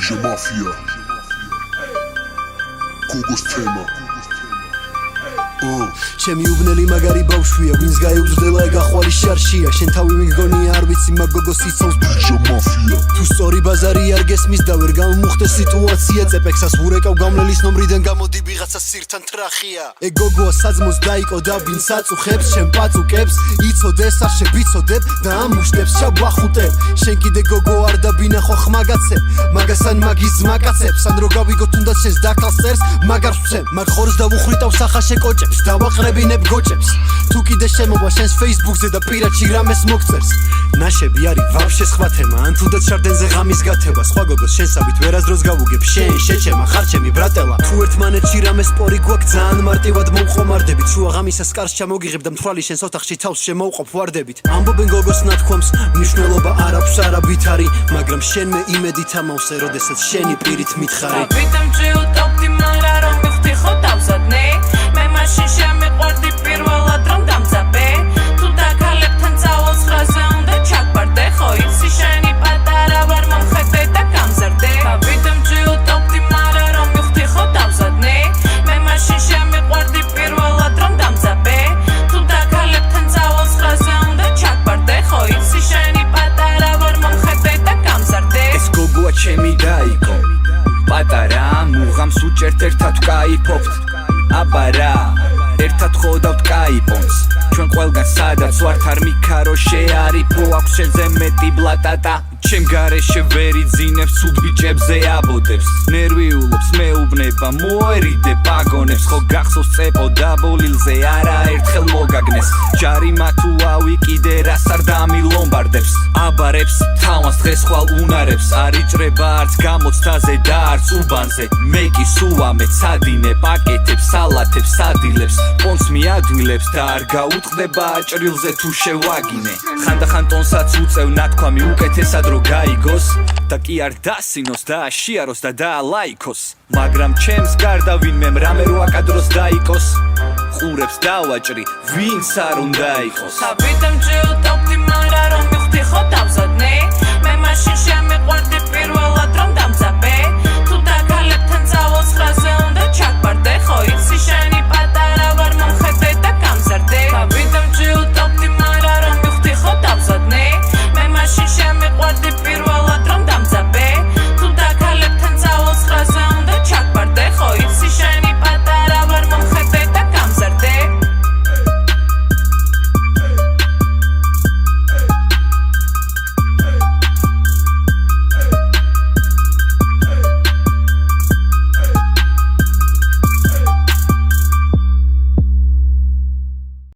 DJ Mafia Gogos tema ჩემი უბნელი მაგარი ბავშვია ვინც გაიუძვდელა ეგახვალი შარშია შენ თავი მიგონია არ ვიცი მაგ გოგოს იცავს DJ Mafia თუ სწორი ბაზარი არ გესმის და ვერ გამომუხდეს სიტუაცია წეპექსას ვურეკავ გამლელის ნომრიდან გამოდი ვიღაცა სირთან ტრახია ეგ გოგოა საძმოს დაიკო და ვინც აწუხებს შენ პაწუკებს იცოდეს არ შევიცოდებ და ამუშტებს შაბახუტებ შენ კიდე გოგო არ დაბინახო ხმაგაცებ მაგასან მაგის ძმაკაცებს ან რო გავიგო თუნდაც შენს დაკალს წერს მაგარ ვცემ მაგ ხორს დავუხრიტავ სახაშე კოჭებს დავაყრებინებ გოჭებს თუ კიდე შემოვა შენს Facebook-ზე და პირადში რამეს მოგწერს ნაშები არის ვაფშე სხვა თემა ან თუნდაც შარდენზე ღამის გათება სხვა გოგოს შენსავით ვერასდროს გავუგებ შენ შეჩემა ხარ ჩემი ბრატელა თუ ერთმანეთში რამე სპორი გვაქვს ძალიან მარტივად მოვხომარდებით შუა ღამისას კარს ჩამოგიღებ და მთვრალი შენს ოთახში თავს შემოუყოფ ვარდებით ამბობენ გოგოს ნათქვამს მნიშვნელობა არ აქვს არაბით არის მაგრამ შენმე იმედით ამავსე როდესაც შენი პირით მითხარი ვიტამჭი უტოპდი მაგრამ რომ მივხვდი ხო დავზადნე მე მაშინ შემიყვარდი პირველად რომ დამძაბე თუ დაქალებთან წავალ ხრაზე უნდა ჩაგბარდე ხო იცი შენი პატარა ვარ მომხედე და გამზარდე ვიტამჭი უტოპდი მაგრამ რომ მივხვდი ხო დავზადნე მე მაშინ შემიყვარდი პირველად რომ დამძაბე თუ დაქალებთან წავალ ხრაზე უნდა ჩაგბარდე ხო იცი შენი პატარა ვარ მომხედე და გამზარდე ეს გოგოა ჩემი დაიკო პატარა მუღამს უჭერთ ერთად ვკაიფობთ აბარა ერთად ხოვდავთ კაიპონს ჩვენ ყველგან სადაც ვართ არ მიქარო შეარიფო აქვს შენზე მეტი ბლატატა ჩემ გარეშე ვერ იძინებს ცუდ ბიჭებზე აბოდებს ნერვიულობს მეუბნება მოერიდე პაგონებს ხო გახსოვს წეპო დაბოლილზე არაერთხელ მოგაგნეს ჯარიმა თუ ავი კიდე რას არ დამილომბარდებს აბარებს თავას დღეს ხვალ უნარებს არ იჭრება არც გამოცდაზე და არც უბანზე მე კი სუამე ცადინე პაკეტებს სალათებს სადილებს პონს მიადვილებს და არ გაუტყდება აჭრილზე თუ შევაგინე ხანდახან ტონსაც უწევ ნათქვამი უკეთესად რო გაიგოს და კი არ დასინოს და აშიაროს და დაალაიქოს მაგრამ ჩემს გარდა ვინმემ რამე რო აკადროს დაიკოს ყურებს დავაჭრი ვინც არ უნდა იყოს ვიტამჭი უტოპდი მაგრამ რომ მივხვდი ხო დავზადნე მე მაშინ